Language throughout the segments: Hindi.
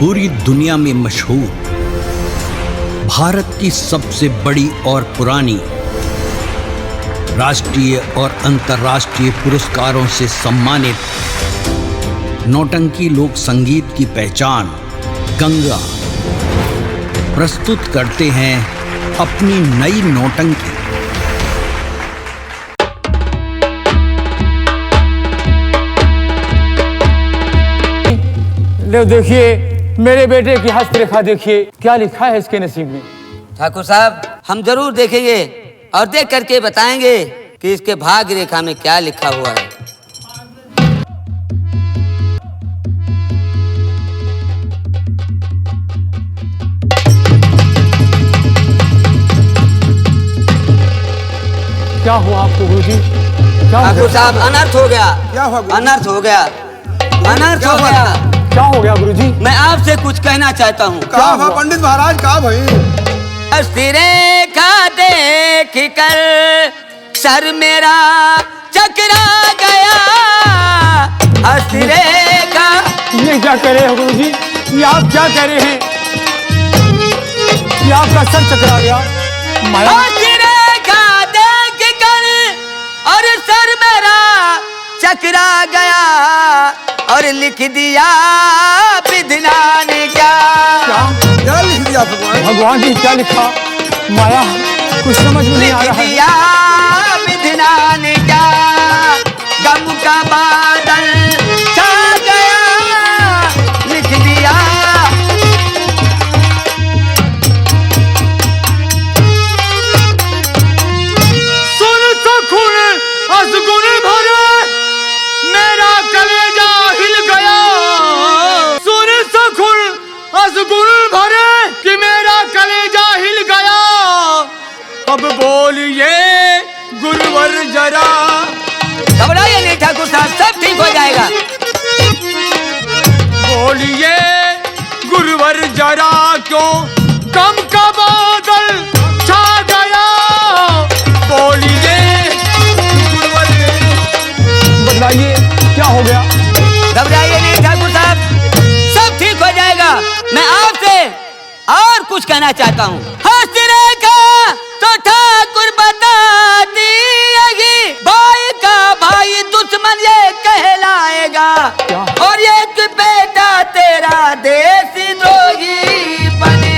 पूरी दुनिया में मशहूर, भारत की सबसे बड़ी और पुरानी, राष्ट्रीय और अंतर्राष्ट्रीय पुरस्कारों से सम्मानित नौटंकी लोक संगीत की पहचान गंगा प्रस्तुत करते हैं अपनी नई नौटंकी। लो देखिए, मेरे बेटे की हस्तरेखा देखिए, क्या लिखा है इसके नसीब में। ठाकुर साहब, हम जरूर देखेंगे और देख करके बताएंगे कि इसके भाग्य रेखा में क्या लिखा हुआ है। क्या हुआ आपको गुरुजी? ठाकुर साहब, अनर्थ हो गया। क्या हुआ? अनर्थ हो गया, अनर्थ हो गया। क्या हो गया गुरुजी? मैं आपसे कुछ कहना चाहता हूँ। क्या हुआ पंडित महाराज? क्या भाई? हस्तरेखा देख कर सर मेरा चकरा गया। हस्तरेखा। ये क्या कह रहे हैं गुरुजी? ये आप क्या कह रहे हैं? ये आपका सर चकरा गया? माया। हस्तरेखा देख कर और सर मेरा चकरा गया और लिख दिया विधना ने क्या। क्या लिख दिया भगवान? भगवान ने क्या लिखा? माया, कुछ समझ में नहीं आ रहा है। लिख दिया विधना ने क्या। गम का बादल छा गया, लिख दिया। सुन सखुन असगुन भरे मेरा कलेजा हिल गया। सुन सखुन असगुन भरे कि मेरा कलेजा हिल गया। अब बोलिए गुरुवर जरा। घबराइए नहीं ठाकुर साहब, सब ठीक हो जाएगा। बोलिए गुरुवर जरा, क्यों गम का बादल छा गया। बोलिए गुरुवर। बतलाइए क्या हो गया? घबराइए नहीं ठाकुर साहब, सब ठीक हो जाएगा। मैं आपसे और कुछ कहना चाहता हूँ। हस्तरेखा तो ठाकुर बता दिएगी, भाई का भाई दुश्मन ये कहलाएगा। और एक बेटा तेरा देशद्रोही बने।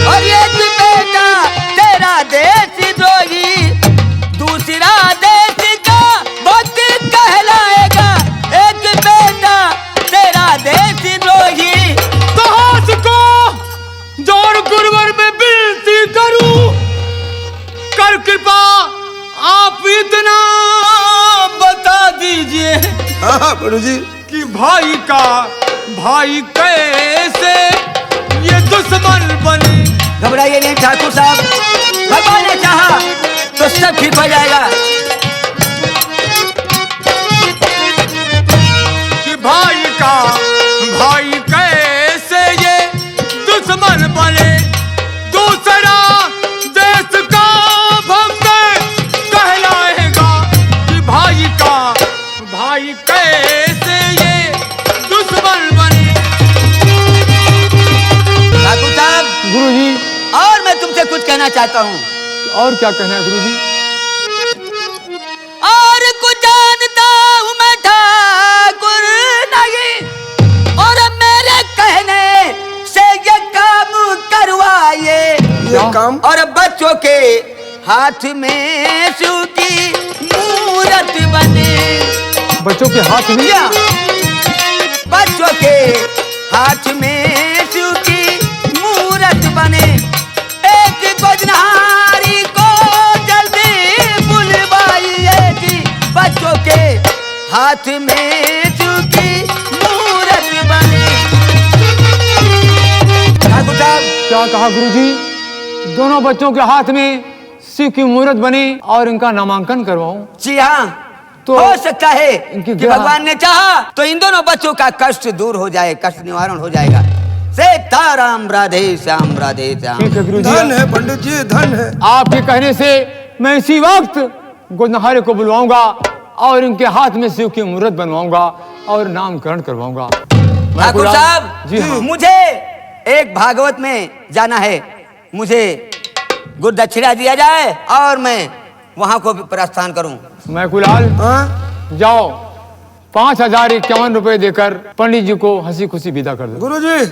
और एक बेटा तेरा देशद्रोही दूसरा देश का भक्त कहलाएगा। एक बेटा तेरा देशद्रोही। तो हाथ को जोड़ गुरुवर में विनती करूं, कर कृपा आप इतना बता दीजिए हाँ गुरुजी। कि भाई का भाई कैसे ये दुश्मन बने। घबराइए नहीं ठाकुर साहब, भगवान ने चाहा तो सब ठीक हो जाएगा। कि भाई का भाई कैसे ये दुश्मन बने। दूसरा देश का भक्त कहलाएगा। कि भाई का भाई कैसे ये दुश्मन बने। ठाकुर साहब, गुरुजी, और मैं तुमसे कुछ कहना चाहता हूँ। और क्या कहना है गुरुजी? और कुछ जानता हूँ मैं ठाकुर नहीं, और मेरे कहने से ये काम करवाइए। ये काम? और बच्चों के हाथ में सूखी मूरत बने। बच्चों के हाथ में? या बच्चों के हाथ में सूखी मूरत बने। एक गोजनहारी को जल्दी बुलवाइए कि बच्चों के हाथ में सूखी मूरत बने। ठाकुर साहब, क्या कहा गुरुजी? दोनों बच्चों के हाथ में शिव की मूर्त बनी और इनका नामांकन करवाऊं? जी हाँ, तो हो सकता है इनकी कि भगवान ने चाहा तो इन दोनों बच्चों का कष्ट दूर हो जाए, कष्ट निवारण हो जाएगा। सीताराम राधे श्याम राधे श्याम। ठीक है गुरुजी। धन है पंडित जी, धन है। आपके कहने से मैं इसी वक्त गोदनहारे को बुलवाऊंगा और इनके हाथ में शिव की मूर्त बनवाऊंगा। और नामकरण करवाऊंगा। ठाकुर साहब, जी हाँ। मुझे एक भागवत में जाना है, मुझे गुरु दक्षिणा दिया जाए और मैं वहां को प्रस्थान करूं। मैकुलाल, हाँ जाओ 5,051 रुपए देकर पंडित जी को हंसी खुशी विदा कर दो। गुरुजी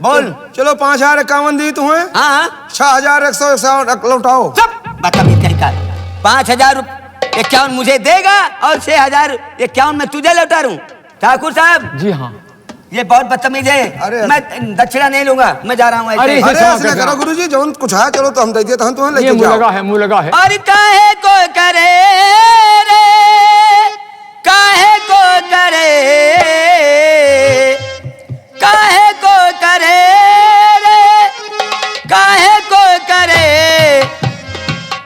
बोल। चलो 5,051 दी तुम्हें, हाँ 6,151 लौटाओ। सब बदतमीज कहीं का। 5,051 मुझे देगा और 6,051 मैं तुझे लौटा दूं। ठाकुर साहब, जी हाँ। ये बहुत बदतमीज है। अरे मैं दक्षिणा नहीं लूंगा, मैं जा रहा हूँ ऐसे। अरे इसे अरे क्षमा ऐसे कर ना देना। करो गुरुजी, जो कुछ है चलो तो हम दे देते हैं, तुम्हें ये लेके मुँह जाओ। लगा है, मुँह लगा है। और काहे को करे रे, काहे को करे, काहे को करे रे, काहे को करे,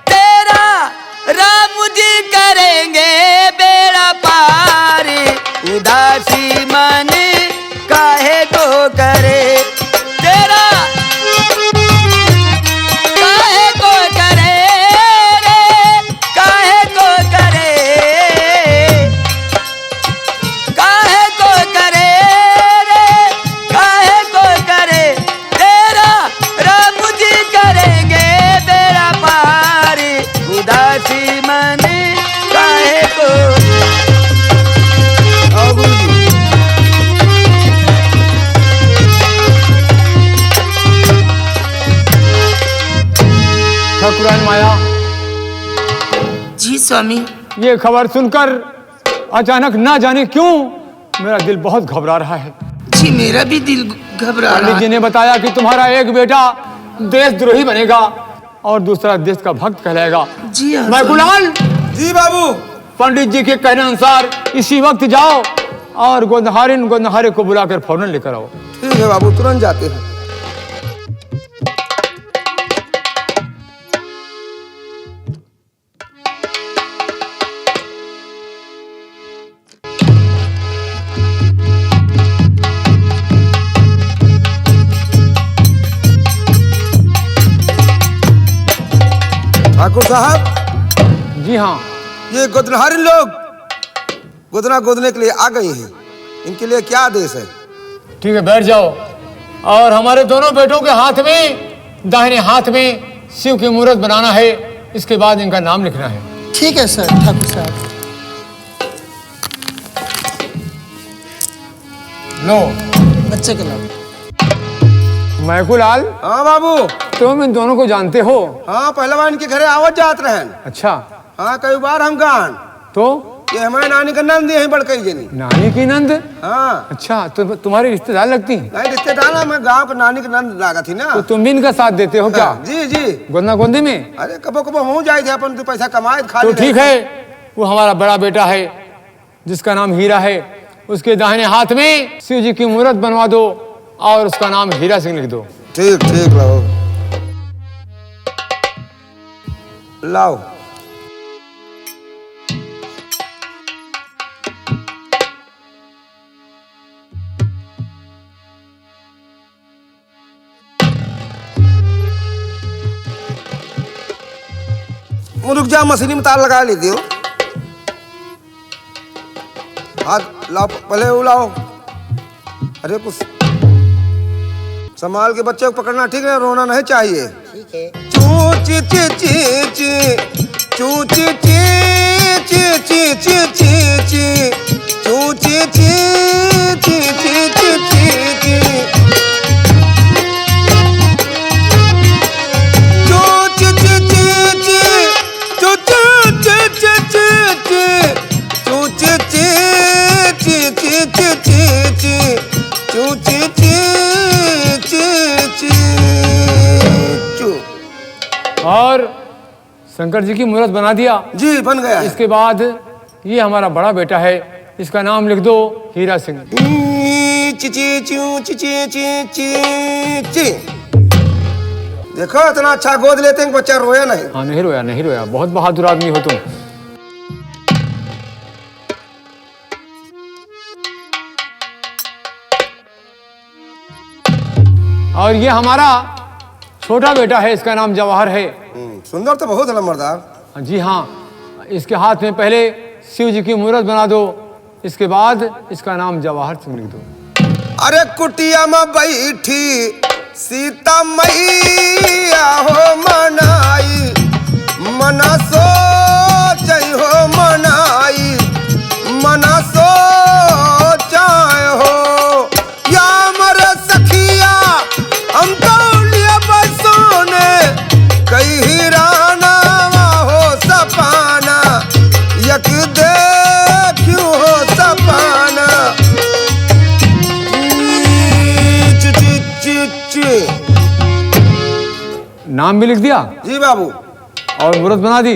तेरा राम जी करेंगे बेड़ा पार, उदासी मन काहे को करे, तेरा काहे को करे रे, काहे को करे, काहे को करे रे, काहे को करे, तेरा राम जी करेंगे बेड़ा पार, उदासी मन काहे को। आओ गुरुजी। ठाकुरान माया, जी स्वामी। ये खबर सुनकर अचानक ना जाने क्यों मेरा दिल बहुत घबरा रहा है। जी मेरा भी दिल घबरा पंडित जी ने बताया कि तुम्हारा एक बेटा देशद्रोही बनेगा और दूसरा देश का भक्त कहलाएगा। जी हाँ, मैकुलाल, जी बाबू। पंडित जी के कहने अनुसार इसी वक्त जाओ और गोंदहारे को बुलाकर फौरन लेकर आओ। ठीक है बाबू, तुरंत जाते हैं। ठाकुर साहब, जी हाँ। ये गोदनहारी लोग गोदना गोदने के लिए आ गए हैं, इनके लिए क्या आदेश है? ठीक है, बैठ जाओ। और हमारे दोनों बेटों के हाथ में, दाहिने हाथ में शिव की मूर्त बनाना है, इसके बाद इनका नाम लिखना है। ठीक है सर। ठाकुर साहब, लो। बच्चे के नाम। मैकुलाल, हाँ बाबू। तुम इन दोनों को जानते हो? हाँ पहलवान इनके घरे आवत जात रहन। अच्छा, हाँ कई बार हम गान। तो ये हमारे नानी का नाम दिए हैं बड़कई जनी। नानी की नंद? हाँ अच्छा, तो तुम्हारी रिश्तेदार लगती हैं? नहीं रिश्तेदार ना, मैं गांव का नानी का नंद लागा थी ना। तो तुम भी इनका साथ देते हो क्या? जी जी। गोंदा गोंदी में? अरे कबो कबो हो जाए थे अपन तो पैसा कमाए खा तो ले ठीक है, वो हमारा बड़ा बेटा है जिसका नाम हीरा है, उसके दाहिने हाथ में शिव जी की मूर्त बनवा दो और उसका नाम हीरा सिंह लिख दो। ठीक ठीक लाओ लाओ। रुक जा, मशीनी में तार लगा लीजिए। हाथ लाओ, पहले वो लाओ। अरे कुछ संभाल के बच्चे को पकड़ना, ठीक है? रोना नहीं चाहिए। ठीक है। चू ची ची ची ची चू ची ची ची ची ची ची ची चू ची ची ची ची ची ची ची चू ची ची ची ची चू चू ची ची ची ची चू ची ची ची ची ची ची ची चू ची ची ची ची चू। और शंकर जी की मूर्त बना दिया। जी बन गया है। इसके बाद ये हमारा बड़ा बेटा है, इसका नाम लिख दो हीरा सिंह। ची ची चू ची ची ची ची ची। देखो इतना अच्छा गोद लेते हैं कि बच्चा रोया नहीं। हाँ, नहीं रोया नहीं रोया, बहुत बहादुर आदमी हो तुम। और ये हमारा छोटा बेटा है, इसका नाम जवाहर है। सुंदर तो बहुत है नंबरदार। जी हाँ, इसके हाथ में पहले शिव जी की मूर्त बना दो इसके बाद इसका नाम जवाहर सिंह लिख दो। अरे कुटिया में बैठी सीता मैया हो मनाई, मना सोच हो मनाई, मना सोच हो या मर सखिया हम तो लिए बसोने कई हिराना हो सपाना, यक देखियो हो सपाना। नाम भी लिख दिया जी बाबू। और मुहूर्त बना दी।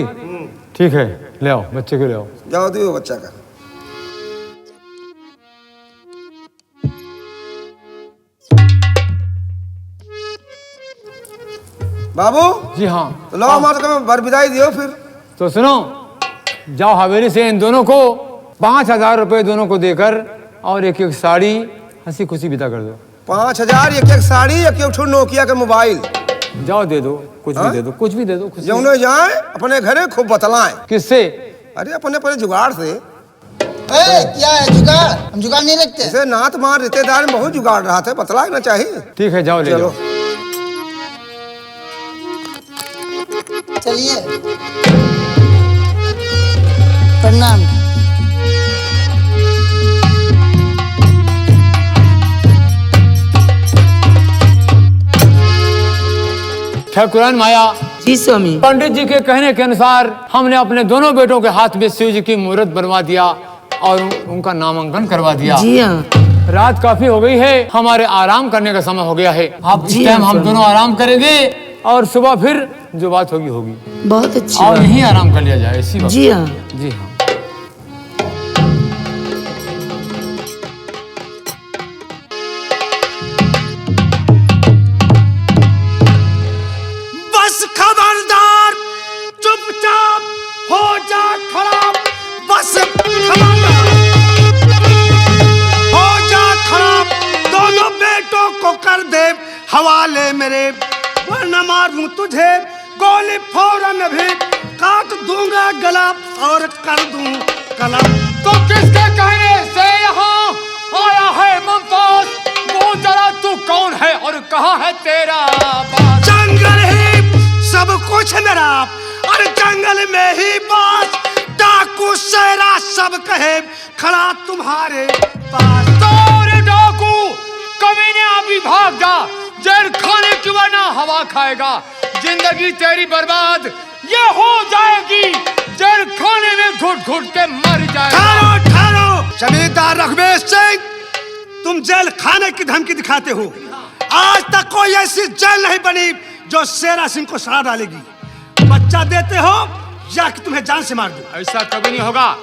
ठीक है, ले आओ बच्चे को ले आओ। जाओ दियो बच्चा का। बाबू जी हाँ। तो लो हमारे को बर विदाई दियो फिर। तो सुनो, जाओ हवेली से इन दोनों को 5,000 रुपए दोनों को देकर और एक एक साड़ी हंसी खुशी विदा कर दो। 5,000 एक एक साड़ी, एक एक नोकिया का मोबाइल। जाओ दे दो, कुछ भी दे दो, कुछ भी दे दो। जौने जाए अपने घरे खूब बतलाएं। किससे? अरे अपने जुगाड़ से। क्या है जुगाड़? हम जुगाड़ नहीं रखते। जैसे नाथ मार रिश्तेदार में बहुत जुगाड़ रहा था, बतलाए ना चाहिए। ठीक है, जाओ ले चलो। चलिए, प्रणाम। ठाकुरान माया, जी स्वामी। पंडित जी के कहने के अनुसार हमने अपने दोनों बेटों के हाथ में शिव जी की मूर्त बनवा दिया और उनका नामांकन करवा दिया। जी हाँ। रात काफी हो गई है, हमारे आराम करने का समय हो गया है। अब इस टाइम हम दोनों आराम करेंगे और सुबह फिर जो बात होगी होगी। बहुत अच्छी और बात। यहीं आराम कर लिया जाए इसी वक्त। जी हाँ। जी हाँ। बस खबरदार, चुपचाप हो जा खड़ा। बस खबरदार, हो जा खड़ा। दोनों बेटों को कर दे हवाले मेरे, वरना मार दूं तुझे गोली फौरन भी, काट दूंगा गला और कर दूं कलम। तो किसके कहने से यहाँ आया है मुमताज? वो जरा तू कौन है और कहाँ है तेरा बाप? जंगल ही सब कुछ मेरा, और जंगल में ही बात। डाकू शेरा सब कहे खड़ा तुम्हारे पास। तोरे डाकू कमीने अभी भाग जा, जेल खाने की वरना हवा खाएगा। जिंदगी तेरी बर्बाद ये हो जाएगी, जेल खाने में घुट घुट के मर जाएगा। ठहरो ठहरो, जमींदार रघुवेश सिंह, तुम जेल खाने की धमकी दिखाते हो। आज तक कोई ऐसी जेल नहीं बनी जो शेरा सिंह को सड़ा डालेगी। बच्चा देते हो या कि तुम्हें जान से मार दूं? ऐसा कभी नहीं होगा।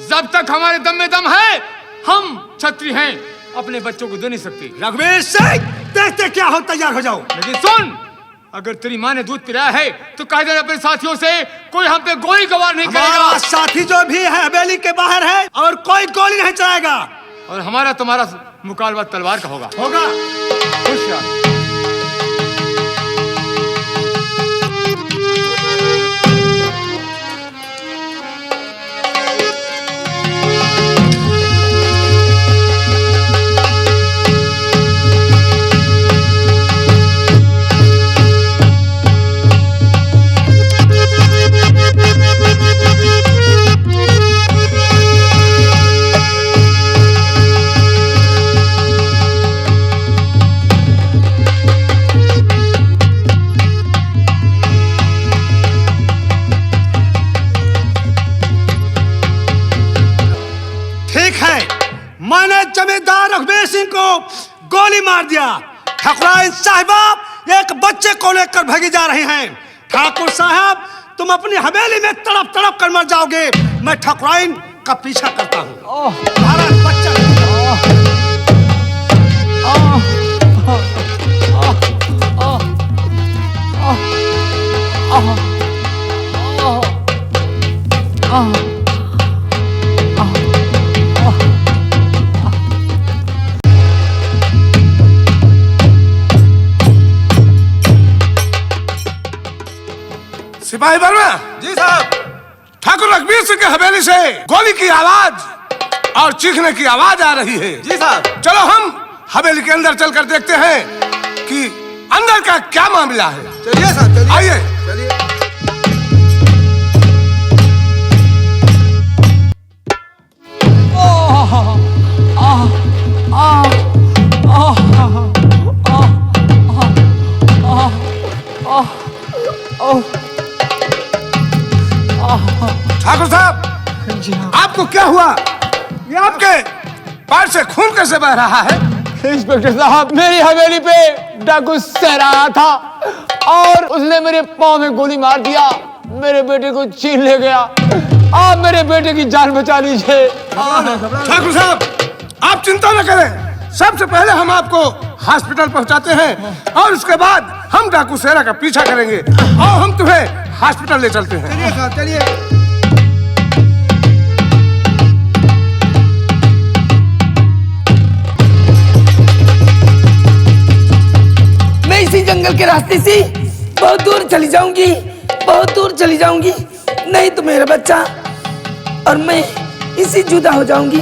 जब तक हमारे दम में दम है, हम छत्री हैं, अपने बच्चों को दे नहीं सकते। रघुवेश सिंह, देखते क्या हो, तैयार हो जाओ। लेकिन सुन, अगर तेरी माँ ने दूध पिलाया है तो कह देना अपने साथियों से कोई हम पे गोली गवार नहीं हमारा करेगा। साथी जो भी है हवेली के बाहर है और कोई गोली नहीं चलाएगा। और हमारा तुम्हारा मुकाबला तलवार का होगा। होगा। होशियार। मैंने जमींदार रघुवीर सिंह को गोली मार दिया। ठाकुराइन साहिबा एक बच्चे को लेकर भागी जा रहे हैं। ठाकुर साहब, तुम अपनी हवेली में तड़प तड़प कर मर जाओगे। मैं ठाकुराइन का पीछा करता हूँ। तुम्हारा बच्चा सिपाही वर्मा। जी साहब। ठाकुर रघुवीर सिंह की हवेली से गोली की आवाज और चीखने की आवाज आ रही है। जी साहब। चलो हम हवेली के अंदर चलकर देखते हैं कि अंदर का क्या मामला है। चलिए साहब, चलिए। आइए। चलिए। ठाकुर साहब, आपको क्या हुआ? ये आपके पैर से खून कैसे बह रहा है? इंस्पेक्टर साहब, मेरी हवेली पे डाकू सह रहा था और उसने मेरे पाँव में गोली मार दिया, मेरे बेटे को छीन ले गया। आप मेरे बेटे की जान बचा लीजिए। ठाकुर साहब, आप चिंता न करें, सबसे पहले हम आपको हॉस्पिटल पहुंचाते हैं और उसके बाद हम डाकू सेरा का पीछा करेंगे और हम तुम्हें हॉस्पिटल ले चलते हैं। चलिए साहब, चलिए। मैं इसी जंगल के रास्ते से बहुत दूर चली जाऊंगी, बहुत दूर चली जाऊंगी, नहीं तो मेरा बच्चा और मैं इसी जुदा हो जाऊंगी।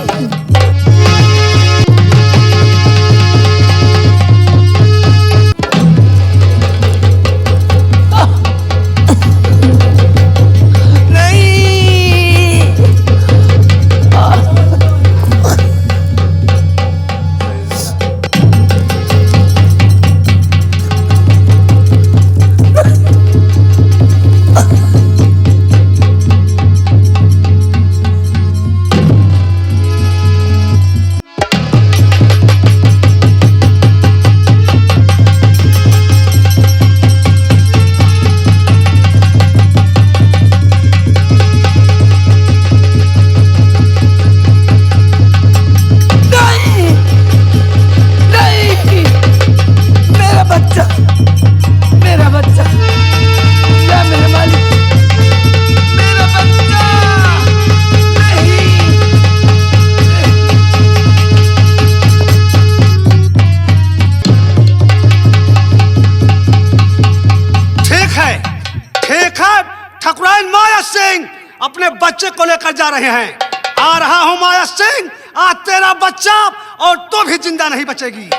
अपने बच्चे को लेकर जा रहे हैं। आ रहा हूं माया सिंह, आज तेरा बच्चा और तो भी जिंदा नहीं बचेगी।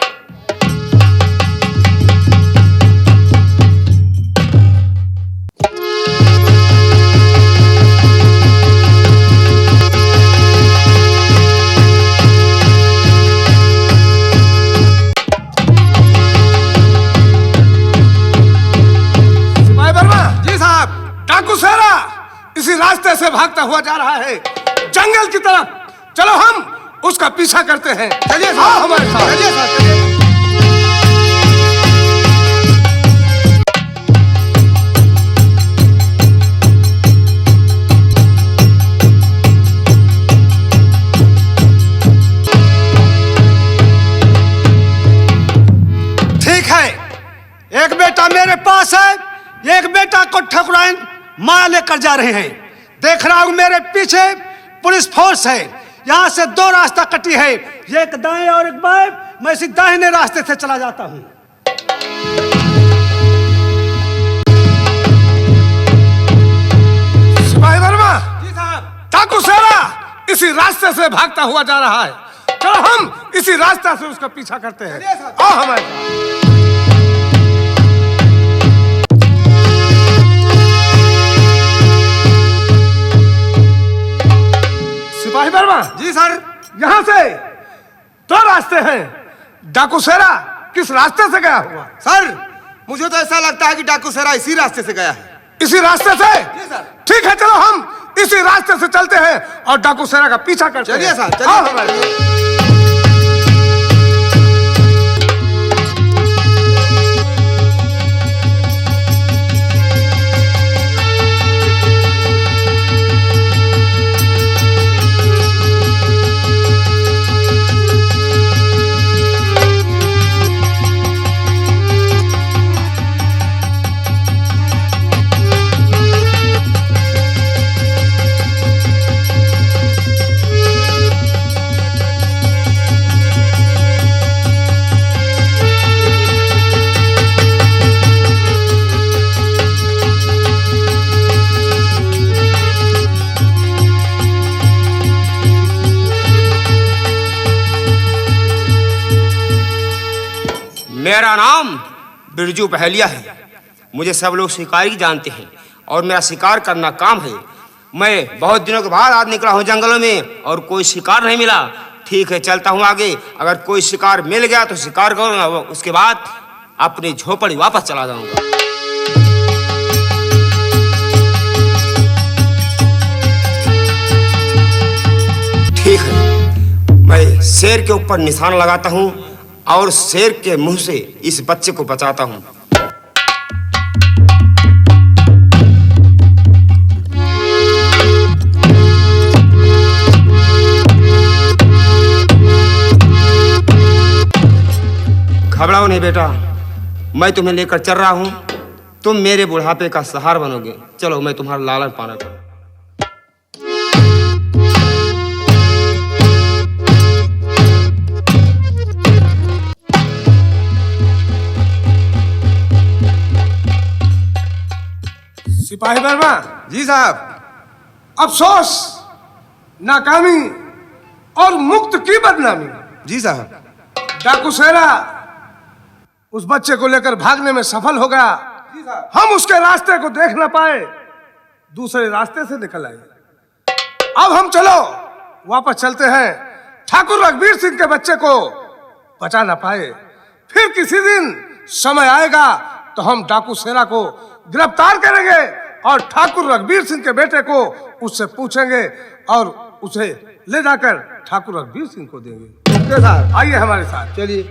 सिपाही वर्मा। जी साहब। डाकू सेरा इसी रास्ते से भागता हुआ जा रहा है जंगल की तरफ। चलो हम उसका पीछा करते हैं। चलिए साहब, हमारे साथ। चलिए साहब, चलिए। ठीक है, एक बेटा मेरे पास है, एक बेटा को ठकुराइन माया लेकर जा रहे हैं। देख रहा हूं मेरे पीछे पुलिस फोर्स है। यहां से दो रास्ता कटी है, एक दाएं और एक बाएं। मैं इसी दाहिने रास्ते से चला जाता हूं। सिपाही वर्मा। जी साहब। डाकू सेरा इसी रास्ते से भागता हुआ जा रहा है। चलो हम इसी रास्ते से उसका पीछा करते हैं। चलिए साहब। आओ हमारे साथ। सिपाही वर्मा। जी सर। यहाँ से दो रास्ते हैं। डाकू सेरा किस रास्ते से गया हुआ? सर, मुझे तो ऐसा लगता है कि डाकू सेरा इसी रास्ते से गया है। इसी रास्ते से? जी सर। ठीक है, चलो हम इसी रास्ते से चलते हैं और डाकू सेरा का पीछा करते हैं। चलिए साहब, आओ चलिए। हमारे साथ। मेरा नाम बिरजू पहलिया है। मुझे सब लोग शिकारी जानते हैं और मेरा शिकार करना काम है। मैं बहुत दिनों के बाद आज निकला हूँ जंगलों में और कोई शिकार नहीं मिला। ठीक है, चलता हूँ आगे। अगर कोई शिकार मिल गया तो शिकार करूँगा, उसके बाद अपनी झोपड़ी वापस चला जाऊँगा। ठीक है, मैं शेर के ऊपर निशान लगाता हूँ और शेर के मुंह से इस बच्चे को बचाता हूँ। घबराओ नहीं बेटा, मैं तुम्हें लेकर चल रहा हूँ। तुम मेरे बुढ़ापे का सहारा बनोगे। चलो, मैं तुम्हारा लालन पालन करूँ। सिपाही वर्मा। जी साहब। अफसोस, नाकामी और मुक्त की बदनामी। जी साहब। डाकू सेरा उस बच्चे को लेकर भागने में सफल हो गया। हम उसके रास्ते को देख न पाए, दूसरे रास्ते से निकल आए। अब हम चलो वापस चलते हैं। ठाकुर रघुवीर सिंह के बच्चे को बचा न पाए, फिर किसी दिन समय आएगा तो हम डाकू सेरा को गिरफ्तार करेंगे और ठाकुर रघुवीर सिंह के बेटे को उससे पूछेंगे और उसे ले जाकर ठाकुर रघुवीर सिंह को देंगे। ओके साहब, आइए हमारे साथ। चलिए।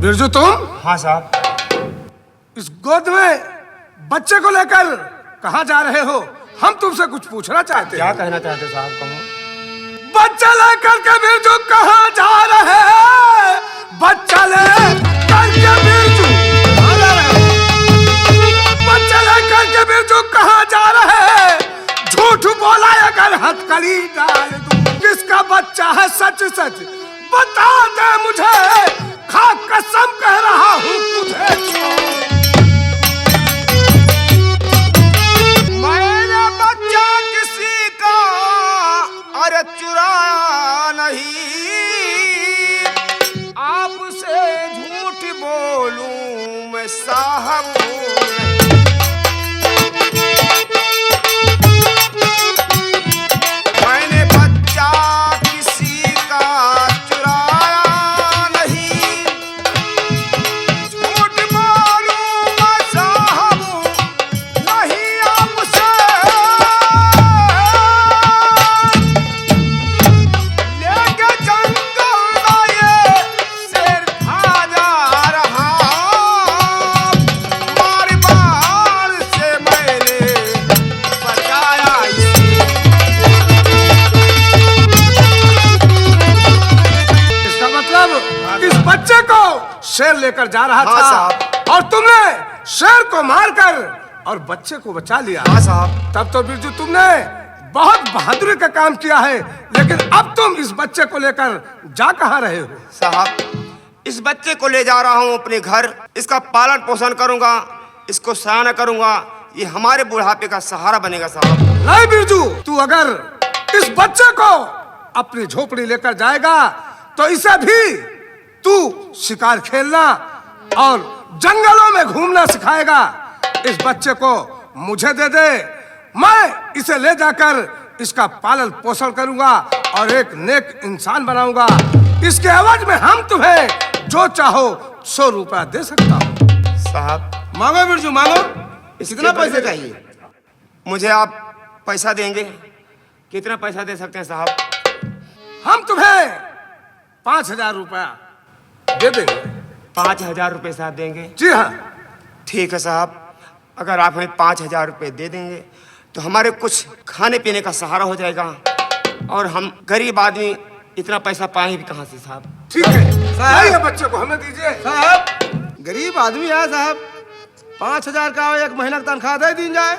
बिरजू, तुम? हाँ साहब। इस गोद में बच्चे को लेकर कहाँ जा रहे हो? हम तुमसे कुछ पूछना चाहते हैं। क्या कहना चाहते साहब? कहो। बच्चा लेकर के बिरजू कहाँ जा रहे हैं? बच्चा लेकर के बिरजू कहाँ जा रहे हैं? बच्चा लेकर के बिरजू कहाँ जा रहे हैं? झूठ बोला अगर हथकड़ी डाल दूं। किसका बच्चा है सच सच बता दे मुझे, खा कसम कह रहा हूँ तुझे। मेरा बच्चा किसी का अरे चुराया नहीं, आपसे झूठ बोलूं मैं साहब। मैंने बच्चा किसी का चुराया नहीं, झूठ बोलूं मैं साहब नहीं आपसे। लेके जंगल में ये शेर खा जा रहा, मार बाल से मैंने बचाया ये। इसका मतलब इस बच्चे को शेर लेकर जा रहा हाँ था साहब। और तुमने शेर को मारकर और बच्चे को बचा लिया। हाँ साहब। तब तो बिरजू तुमने बहुत बहादुरी का काम किया है, लेकिन अब तुम इस बच्चे को लेकर जा कहाँ रहे हो? साहब, इस बच्चे को ले जा रहा हूँ अपने घर। इसका पालन पोषण करूंगा, इसको सयाना करूंगा। ये हमारे बुढ़ापे का सहारा बनेगा साहब। नहीं बिरजू, तू अगर इस बच्चे को अपनी झोपड़ी लेकर जाएगा तो इसे भी तू शिकार खेलना और जंगलों में घूमना सिखाएगा। इस बच्चे को मुझे दे दे, मैं इसे ले जाकर इसका पालन पोषण करूंगा और एक नेक इंसान बनाऊंगा। इसके एवज में हम तुम्हें जो चाहो 100 रुपया दे सकता हूँ। साहब, मांगो बिरजू, मांगो। कितना पैसे चाहिए? मुझे आप पैसा देंगे? कितना पैसा दे सकते हैं साहब? हम तुम्हें 5000 रुपया दे देंगे। 5000 रुपये साहब देंगे? जी हाँ। ठीक है साहब, अगर आप हमें 5000 रुपये दे देंगे तो हमारे कुछ खाने पीने का सहारा हो जाएगा और हम गरीब आदमी इतना पैसा पाएंगे भी कहाँ से साहब? ठीक है साहब, ये बच्चे को हमें दीजिए। साहब, गरीब आदमी है साहब, 5000 का एक महीना का तनख्वाह दे दी जाए।